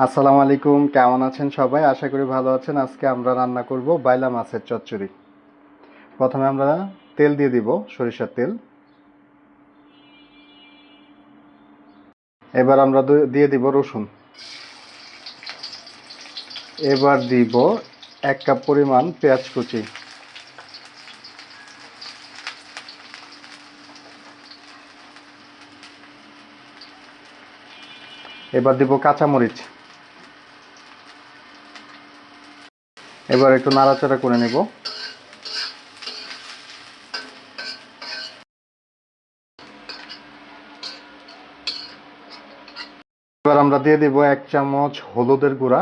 আসসালামু আলাইকুম, কেমন আছেন সবাই? আশা করি ভালো আছেন। আজকে আমরা রান্না করব বাইলা মাছের চচ্চড়ি। প্রথমে আমরা তেল দিয়ে দিব, সরিষার তেল। এবার আমরা দিয়ে দিব রসুন। এবার দিব 1 কাপ পরিমাণ পেঁয়াজ কুচি। এবার দিব কাঁচামরিচ। এবার একটু নাড়াচাড়া করে নেব। এবার আমরা দিয়ে দিব 1 চামচ হলুদের গুঁড়া,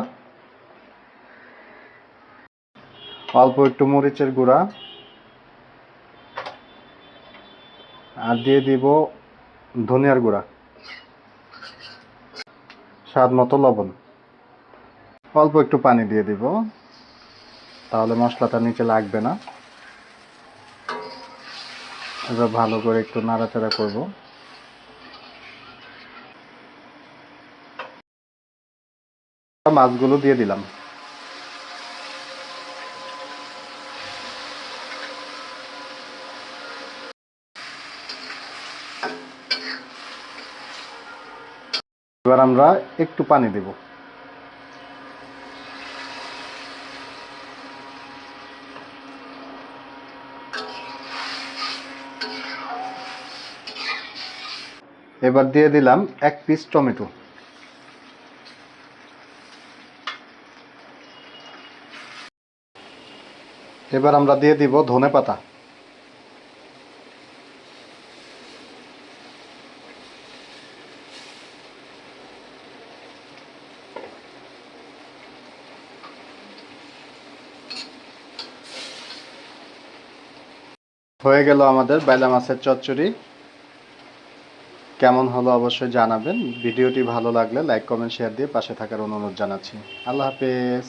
অল্প একটু মরিচের গুঁড়া, আর দিয়ে দিব ধনিয়ার গুঁড়া, স্বাদ মতো লবণ। অল্প একটু পানি দিয়ে দিব, তাহলে মশলাটা নিচে লাগবে না। এবার ভালো করে একটু নাড়াচাড়া করব। মাছগুলো দিয়ে দিলাম। এবার আমরা একটু পানি দেব। এবার দিয়ে দিলাম 1 পিস টমেটো। এবার আমরা দিয়ে দিব ধনেপাতা। হয়ে গেল আমাদের বাইলা মাছের চচ্চড়ি। কেমন হলো অবশ্যই জানাবেন। ভিডিওটি ভালো লাগলে লাইক, কমেন্ট, শেয়ার দিয়ে পাশে থাকার অনুরোধ জানাচ্ছি। আল্লাহ হাফেজ।